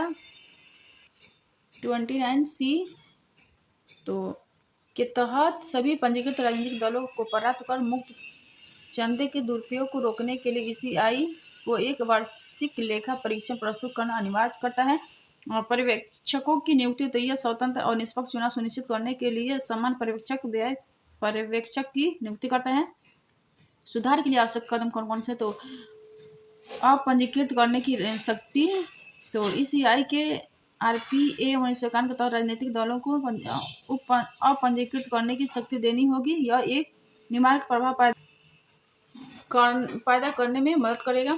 29C तो के तहत सभी पंजीकृत राजनीतिक दलों को प्राप्त कर मुक्त चंदे के दुरुपयोग को रोकने के लिए ECI को एक वार्षिक लेखा परीक्षण प्रस्तुत करना अनिवार्य करता है। और पर्यवेक्षकों की नियुक्ति, तो यह स्वतंत्र और निष्पक्ष चुनाव सुनिश्चित करने के लिए समान पर्यवेक्षक की नियुक्ति करता है। सुधार के लिए आवश्यक कदम कौन कौन से, तो अपंजीकृत करने की शक्ति, तो ECI के RPA 1951 के तहत राजनीतिक दलों को अपंजीकृत करने की शक्ति देनी होगी। यह एक निमार्क प्रभाव पैदा करने में मदद करेगा।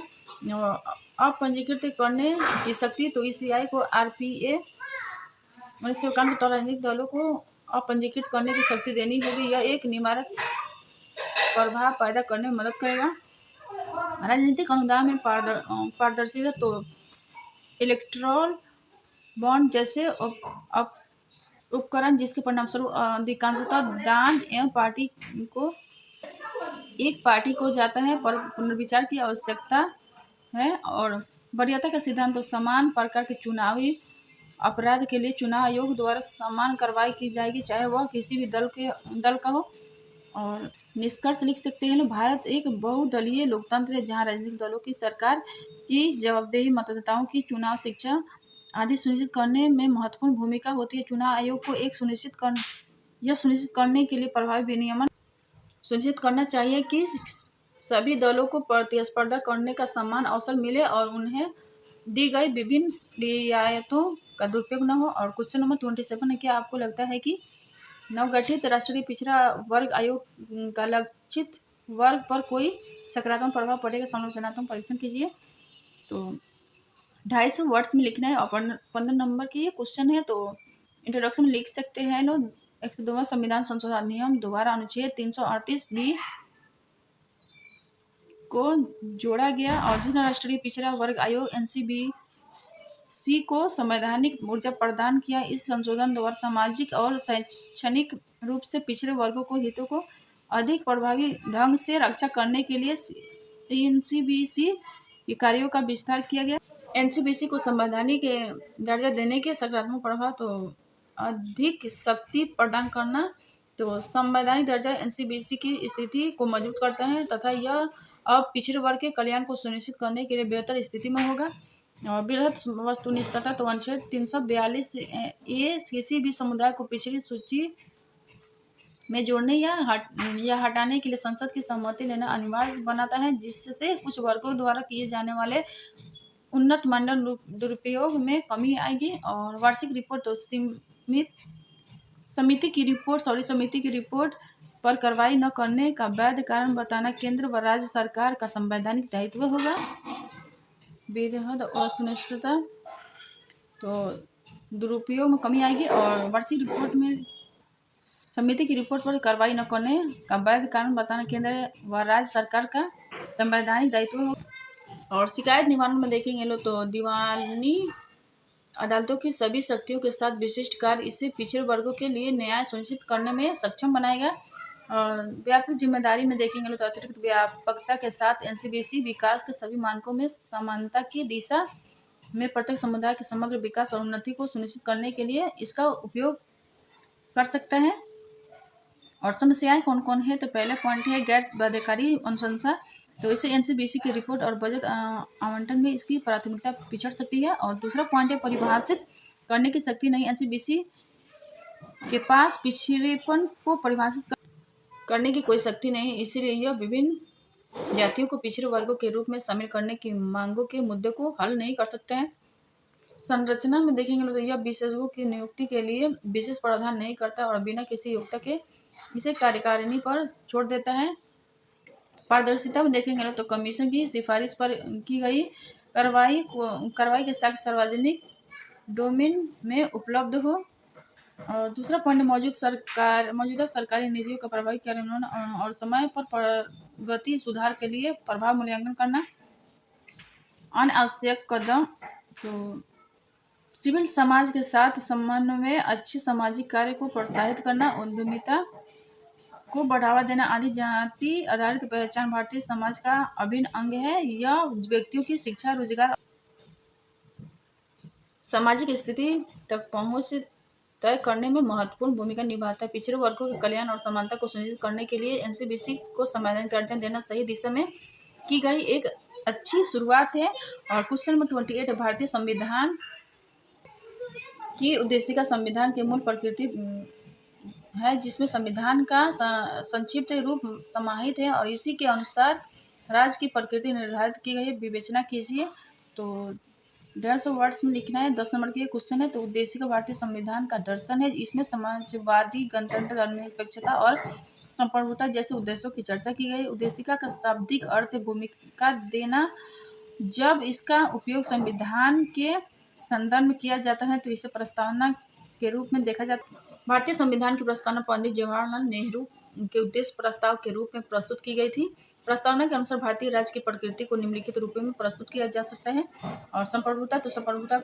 अपंजीकृत करने की शक्ति, तो ECI को RPA 1951 के तहत राजनीतिक दलों को अपंजीकृत करने की शक्ति देनी होगी। यह एक निमारक प्रभाव पैदा करने में मदद करेगा। राजनीतिक अनुदान में पारदर्शिता, तो इलेक्टोरल बॉन्ड जैसे उपकरण जिसके परिणामस्वरूप अधिकांशतः दान एक पार्टी को जाता है, पर पुनर्विचार की आवश्यकता है। और वरीयता का सिद्धांत, तो समान प्रकार के चुनावी अपराध के लिए चुनाव आयोग द्वारा समान कार्रवाई की जाएगी, चाहे वह किसी भी दल का हो। और निष्कर्ष लिख सकते हैं, भारत एक बहुदलीय लोकतंत्र है जहां राजनीतिक दलों की सरकार की जवाबदेही, मतदाताओं की चुनाव शिक्षा आदि सुनिश्चित करने में महत्वपूर्ण भूमिका होती है। चुनाव आयोग को यह सुनिश्चित करने के लिए प्रभावी विनियमन सुनिश्चित करना चाहिए कि सभी दलों को प्रतिस्पर्धा करने का समान अवसर मिले और उन्हें दी गई विभिन्न रियायतों का दुरुपयोग न हो। और क्वेश्चन नंबर 27 है, क्या आपको लगता है कि नवगठित राष्ट्रीय पिछड़ा वर्ग आयोग का लक्षित वर्ग पर कोई सकारात्मक प्रभाव पड़ेगा? समालोचनात्मक परीक्षण कीजिए। तो 250 वर्ड्स में लिखना है। और 15 नंबर की ये क्वेश्चन है, तो इंट्रोडक्शन में लिख सकते हैं 102वां संविधान संशोधन अधिनियम द्वारा अनुच्छेद 338B को जोड़ा गया और जिस राष्ट्रीय पिछड़ा वर्ग आयोग NCBC को संवैधानिक ऊर्जा प्रदान किया। इस संशोधन द्वारा सामाजिक और शैक्षणिक रूप से पिछड़े वर्गों को हितों को अधिक प्रभावी ढंग से रक्षा करने के लिए NCBC के कार्यों का विस्तार किया गया। NCBC को संवैधानिक दर्जा देने के सकारात्मक प्रभाव, तो अधिक शक्ति प्रदान करना, तो संवैधानिक दर्जा NCBC की स्थिति को मजबूत करता है तथा यह अब पिछड़े वर्ग के कल्याण को सुनिश्चित करने के लिए बेहतर स्थिति में होगा। और बृहद वस्तुनिष्ठता, तो अनुच्छेद 342 ये किसी भी समुदाय को पिछड़ी सूची में जोड़ने या हटाने के लिए संसद की सहमति लेना अनिवार्य बनाता है, जिससे कुछ वर्गों द्वारा किए जाने वाले उन्नत मानदंड दुरुपयोग में कमी आएगी। और वार्षिक रिपोर्ट, तो समिति की रिपोर्ट पर कार्रवाई न करने का वैध कारण बताना केंद्र व राज्य सरकार का संवैधानिक दायित्व होगा। बेहद असुनिश्चितता, तो दुरुपयोग में कमी आएगी। और वार्षिक रिपोर्ट में समिति की रिपोर्ट पर कार्रवाई न करने का वैध कारण बताना केंद्र व राज्य सरकार का संवैधानिक दायित्व होगा। और शिकायत निवारण में देखेंगे लोग तो दीवानी अदालतों की सभी शक्तियों के साथ विशिष्ट कार्य इसे पिछड़े वर्गों के लिए न्याय सुनिश्चित करने में सक्षम बनाएगा। और व्यापक जिम्मेदारी में देखेंगे तो अतिरिक्त व्यापकता के साथ एनसीबीसी विकास के सभी मानकों में समानता की दिशा में प्रत्येक समुदाय के समग्र विकास और उन्नति को सुनिश्चित करने के लिए इसका उपयोग कर सकता है। और समस्याएं कौन कौन है, तो पहले पॉइंट है गैर बाध्यकारी अनुशंसा, तो इसे एनसीबीसी की रिपोर्ट और बजट आवंटन में इसकी प्राथमिकता पिछड़ सकती है। और दूसरा पॉइंट है परिभाषित करने की शक्ति नहीं, एनसीबीसी के पास पिछड़ेपन को परिभाषित करने की कोई शक्ति नहीं, इसीलिए यह विभिन्न जातियों को पिछड़े वर्गों के रूप में शामिल करने की मांगों के मुद्दे को हल नहीं कर सकते हैं। संरचना में देखेंगे तो यह विशेषज्ञों की नियुक्ति के लिए विशेष प्रावधान नहीं करता और बिना किसी योग्यता के इसे कार्यकारिणी पर छोड़ देता है। पारदर्शिता में देखेंगे तो कमीशन की सिफारिश पर की गई कार्रवाई के साक्ष्य सार्वजनिक डोमेन में उपलब्ध हो। और दूसरा पॉइंट मौजूदा सरकारी नीतियों का प्रभावी कार्यान्वयन और समय पर प्रगति सुधार के लिए प्रभाव मूल्यांकन करना। अनावश्यक कदम, तो सिविल समाज के साथ समन्वय, अच्छे सामाजिक कार्य को प्रोत्साहित करना, उद्यमिता को बढ़ावा देना आदि जाति आधारित पहचान भारतीय समाज का अभिन्न अंग है। यह व्यक्तियों की शिक्षा, रोजगार, सामाजिक स्थिति तक पहुंच तय करने में महत्वपूर्ण भूमिका निभाता है। पिछड़े वर्गों के कल्याण और समानता को सुनिश्चित करने के लिए एनसीबीसी को संवैधानिक दर्जा देना सही दिशा में की गई एक अच्छी शुरुआत है। और क्वेश्चन नंबर 28 भारतीय संविधान की उद्देशिका संविधान के मूल प्रकृति है, जिसमें संविधान का संक्षिप्त रूप समाहित है और इसी के अनुसार राज्य की प्रकृति निर्धारित की गई है। विवेचना कीजिए, तो 150 वर्ड्स में लिखना है। 10 नंबर के क्वेश्चन है, तो उद्देशिका भारतीय संविधान का दर्शन है, इसमें समाजवादी, गणतंत्र, धर्मनिरपेक्षता और संप्रभुता जैसे उद्देश्यों की चर्चा की गई। उद्देशिका का शाब्दिक अर्थ भूमिका देना, जब इसका उपयोग संविधान के संदर्भ में किया जाता है तो इसे प्रस्तावना के रूप में देखा जाता है। भारतीय संविधान की प्रस्तावना पंडित जवाहरलाल नेहरू के उद्देश्य प्रस्ताव के रूप में प्रस्तुत की गई थी। प्रस्तावना के अनुसार भारतीय राज्य की प्रकृति को निम्नलिखित रूपों में प्रस्तुत किया जा सकता है। और संप्रभुता, तो संप्रभुता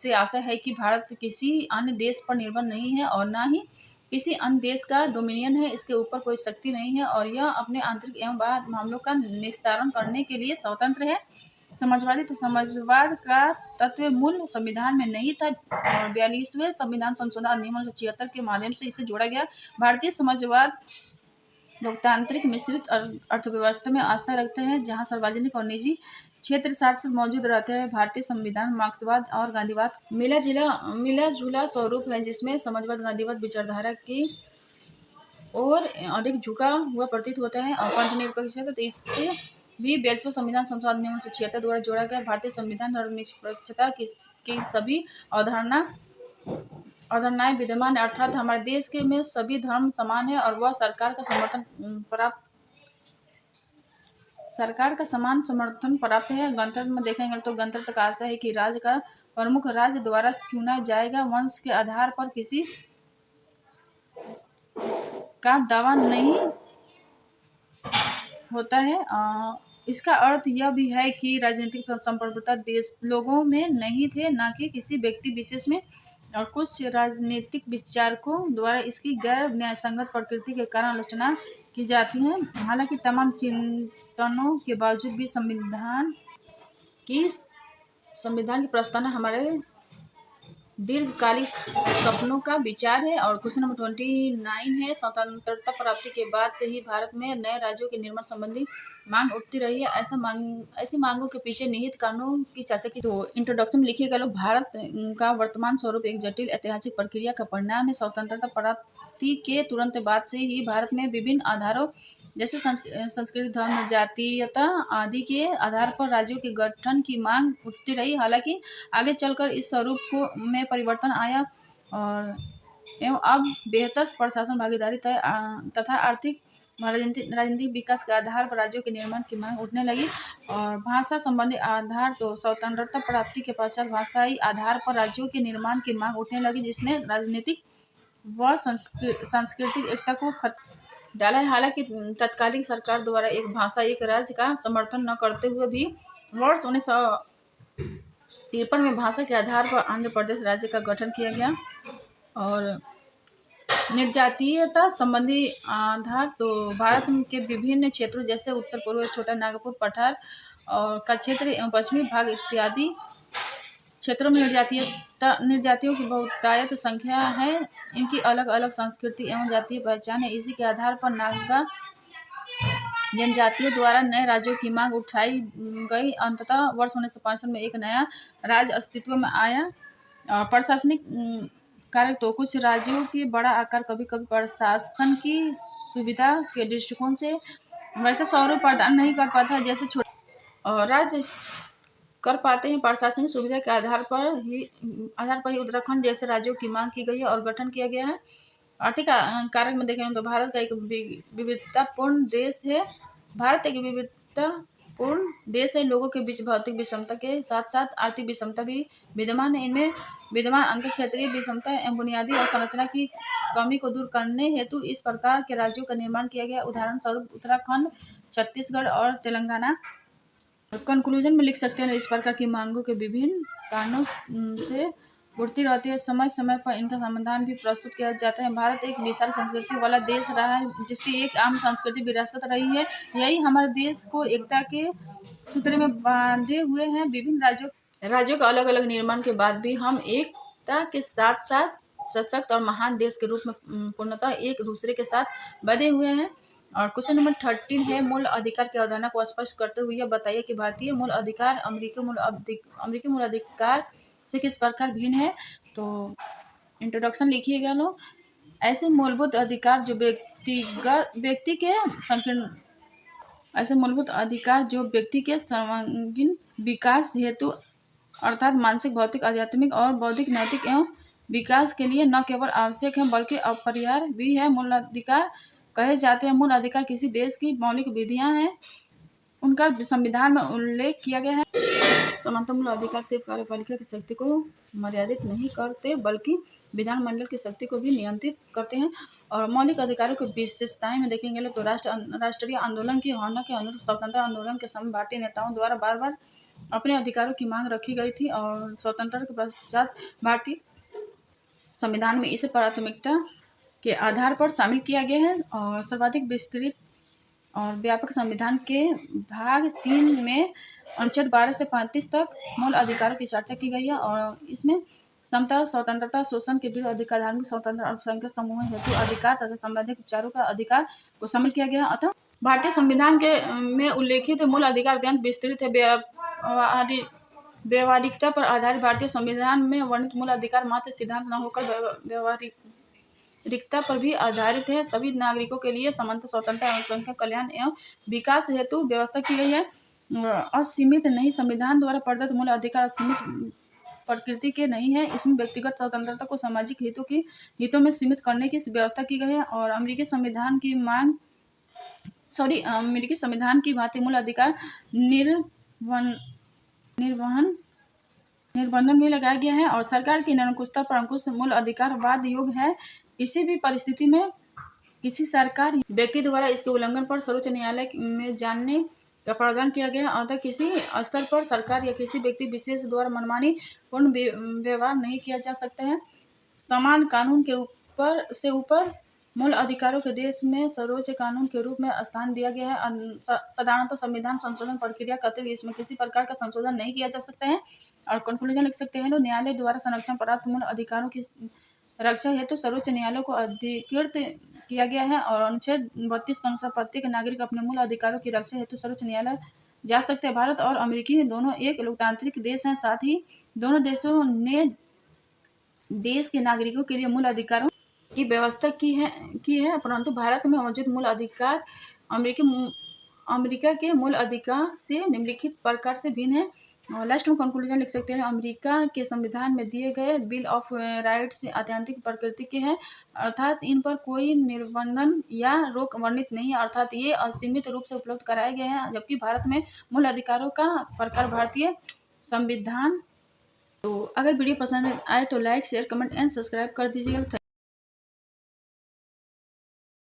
से आशा है कि भारत किसी अन्य देश पर निर्भर नहीं है और न ही किसी अन्य देश का डोमिनियन है, इसके ऊपर कोई शक्ति नहीं है और यह अपने आंतरिक एवं बाह्य मामलों का निस्तारण करने के लिए स्वतंत्र है। समाजवादी, तो समाजवाद का तत्व मूल संविधान में नहीं था और 42वें संविधान संशोधन अधिनियम 1976 के माध्यम से इसे जोड़ा गया। भारतीय समाजवाद लोकतांत्रिक मिश्रित अर्थव्यवस्था में आस्था रखते हैं, जहां सार्वजनिक और निजी क्षेत्र साथ साथ मौजूद रहते हैं। भारतीय संविधान मार्क्सवाद और गांधीवाद मिला जुला स्वरूप है, जिसमें समाजवाद गांधीवाद विचारधारा की ओर अधिक झुका हुआ प्रतीत होता है। और पंथनिरपेक्षता, तो इससे भी 42वें संविधान संशोधन अधिनियम 1976 द्वारा जोड़ा गया। भारतीय संविधान धर्मनिरपेक्षता की सभी अवधारणाएं विद्यमान है, अर्थात हमारे देश के में सभी धर्म समान है और वह सरकार का समान समर्थन प्राप्त है। गणतंत्र में देखेंगे तो गणतंत्र का आशय है कि राज्य का प्रमुख राज्य द्वारा चुना जाएगा, वंश के आधार पर किसी का दावा नहीं होता है। इसका अर्थ यह भी है कि राजनीतिक संप्रभुता देश लोगों में नहीं थे, न कि किसी व्यक्ति विशेष में। और कुछ राजनीतिक विचारकों द्वारा इसकी गैर न्यायसंगत प्रकृति के कारण आलोचना की जाती है। हालांकि तमाम चिंतनों के बावजूद भी संविधान की प्रस्तावना हमारे दीर्घकालिक सपनों का विचार है। और क्वेश्चन नंबर 29 है, स्वतंत्रता प्राप्ति के बाद से ही भारत में नए राज्यों के निर्माण संबंधी मांग उठती रही है। ऐसी मांगों के पीछे निहित कारणों की चर्चा की। तो इंट्रोडक्शन में लिखिएगा लोग, भारत का वर्तमान स्वरूप एक जटिल ऐतिहासिक प्रक्रिया का परिणाम है। स्वतंत्रता प्राप्ति के तुरंत बाद से ही भारत में विभिन्न आधारों जैसे संस्कृति, धर्म, जातीयता आदि के आधार पर राज्यों के गठन की मांग उठती रही। हालांकि आगे चलकर इस स्वरूप में परिवर्तन आया और एवं अब बेहतर प्रशासन भागीदारी तथा आर्थिक राजनीतिक विकास के आधार पर राज्यों के निर्माण की मांग उठने लगी। और भाषा संबंधी आधार तो स्वतंत्रता प्राप्ति के पश्चात भाषाई आधार पर राज्यों के निर्माण की मांग उठने लगी, जिसने राजनीतिक व सांस्कृतिक एकता को डाला है। हालांकि तत्कालीन सरकार द्वारा एक भाषा एक राज्य का समर्थन न करते हुए भी वर्ष 1953 में भाषा के आधार पर आंध्र प्रदेश राज्य का गठन किया गया। और निर्जातीयता संबंधी आधार तो भारत के विभिन्न क्षेत्रों जैसे उत्तर पूर्व छोटा नागपुर पठार और का क्षेत्र एवं पश्चिमी भाग इत्यादि क्षेत्रों में निर्जातियों की बहुतायत संख्या है। इनकी अलग अलग संस्कृति एवं जातीय पहचान है। इसी के आधार पर नागा जनजातियों द्वारा नए राज्यों की मांग उठाई गई। अंततः वर्ष 1965 में एक नया राज्य अस्तित्व में आया। प्रशासनिक कार्य तो कुछ राज्यों के बड़ा आकार कभी कभी प्रशासन की सुविधा के दृष्टिकोण से वैसे सौर्य प्रदान नहीं कर पाता, जैसे छोटे राज्य कर पाते हैं। प्रशासनिक सुविधा के आधार पर ही उत्तराखंड जैसे राज्यों की मांग की गई है और गठन किया गया है। आर्थिक कारक में देखें तो भारत का एक विविधतापूर्ण देश है। भारत एक विविधतापूर्ण देश है। लोगों के बीच भौतिक विषमता के साथ साथ आर्थिक विषमता भी विद्यमान है। इनमें विद्यमान अंतर क्षेत्रीय विषमता एवं बुनियादी और संरचना की कमी को दूर करने हेतु इस प्रकार के राज्यों का निर्माण किया गया। उदाहरण स्वरूप उत्तराखंड, छत्तीसगढ़ और तेलंगाना। कंक्लूजन में लिख सकते हैं, इस प्रकार की मांगों के विभिन्न कारणों से उठती रहती है। समय समय पर इनका समाधान भी प्रस्तुत किया जाता है। भारत एक विशाल संस्कृति वाला देश रहा है, जिसकी एक आम सांस्कृतिक विरासत रही है। यही हमारे देश को एकता के सूत्र में बांधे हुए हैं। विभिन्न राज्यों का अलग अलग निर्माण के बाद भी हम एकता के साथ साथ सशक्त और महान देश के रूप में पूर्णतः एक दूसरे के साथ बंधे हुए हैं। और क्वेश्चन नंबर 13 है, मूल अधिकार की अवधारणा को स्पष्ट करते हुए बताइए कि भारतीय मूल अधिकार अमेरिकी मूल अधिकार से किस प्रकार भिन्न है। तो इंट्रोडक्शन लिखिएगा लोग। ऐसे मूलभूत अधिकार जो व्यक्ति के सर्वांगीण विकास हेतु अर्थात मानसिक, भौतिक, आध्यात्मिक और बौद्धिक, नैतिक एवं विकास के लिए न केवल आवश्यक है बल्कि अपरिहार्य भी है, मूल अधिकार कहे जाते हैं। मूल अधिकार किसी देश की मौलिक विधियां हैं, उनका संविधान में उल्लेख किया गया है। समानता मूल अधिकार सिर्फ कार्यपालिका की शक्ति को मर्यादित नहीं करते बल्कि विधानमंडल की शक्ति को भी नियंत्रित करते हैं। और मौलिक अधिकारों की विशेषताएं में देखेंगे तो राष्ट्रीय आंदोलन की भावना के अनुरूप स्वतंत्रता आंदोलन के समय भारतीय नेताओं द्वारा बार बार अपने अधिकारों की मांग रखी गई थी। और स्वतंत्रता के पश्चात भारतीय संविधान में इसे प्राथमिकता के आधार पर शामिल किया गया है। और सर्वाधिक विस्तृत और व्यापक संविधान के भाग 3 में अनुच्छेद 12 से 35 तक मूल अधिकारों की चर्चा की गई है। और इसमें समता, स्वतंत्रता, शोषण के विरुद्ध अधिकार, धार्मिक स्वतंत्रता, अल्पसंख्यक समूह हेतु अधिकार तथा संवैधानिक उपचारों का अधिकार को शामिल किया गया। अतः भारतीय संविधान के में उल्लेखित मूल अधिकार अत्यंत विस्तृत है। व्यवहारिकता पर आधारित भारतीय संविधान में वर्णित मूल अधिकार मात्र सिद्धांत न होकर व्यवहारिकता पर भी आधारित है। सभी नागरिकों के लिए समानता, स्वतंत्रता एवं सबका कल्याण एवं विकास हेतु व्यवस्था की गई है। असीमित नहीं, संविधान द्वारा प्रदत्त मूल अधिकार असीमित प्रकृति के नहीं है। इसमें व्यक्तिगत स्वतंत्रता को सामाजिक हितों में सीमित करने की व्यवस्था की गई है। और अमेरिकी संविधान की भांति मूल अधिकार निर्बंधन भी लगाया गया है। और सरकार की निरंकुशता पर अंकुश मूल अधिकार वाद योग्य है। किसी भी परिस्थिति में किसी सरकार व्यक्ति द्वारा इसके उल्लंघन पर सर्वोच्च न्यायालय में जानने का प्रावधान किया गया है। अतः किसी स्तर पर सरकार या किसी व्यक्ति विशेष द्वारा मनमानी पूर्ण व्यवहार नहीं किया जा सकता है। समान कानून के ऊपर मूल अधिकारों के देश में सर्वोच्च कानून के रूप में स्थान दिया गया है। साधारणतः संविधान संशोधन प्रक्रिया के अतिरिक्त इसमें किसी प्रकार का संशोधन नहीं किया जा सकता है। और कंक्लूजन लिख सकते हैं, न्यायालय द्वारा संरक्षण प्राप्त मूल अधिकारों की रक्षा हेतु सर्वोच्च न्यायालय को अधिकृत किया गया है। और अनुच्छेद 32 के अनुसार प्रत्येक नागरिक अपने मूल अधिकारों की रक्षा हेतु सर्वोच्च न्यायालय जा सकते हैं। भारत और अमेरिकी दोनों एक लोकतांत्रिक देश हैं। साथ ही दोनों देशों ने देश के नागरिकों के लिए मूल अधिकारों की व्यवस्था की है, परंतु भारत में मौजूद मूल अधिकार अमेरिका के मूल अधिकार से निम्नलिखित प्रकार से भिन्न है। और लास्ट में कंक्लूजन लिख सकते हैं, अमेरिका के संविधान में दिए गए बिल ऑफ राइट्स आत्यंतिक प्रकृति के हैं, अर्थात इन पर कोई निर्बंधन या रोक वर्णित नहीं है, अर्थात ये असीमित रूप से उपलब्ध कराए गए हैं, जबकि भारत में मूल अधिकारों का प्रकार भारतीय संविधान। तो अगर वीडियो पसंद आए तो like share comment and subscribe कर दीजिएगा।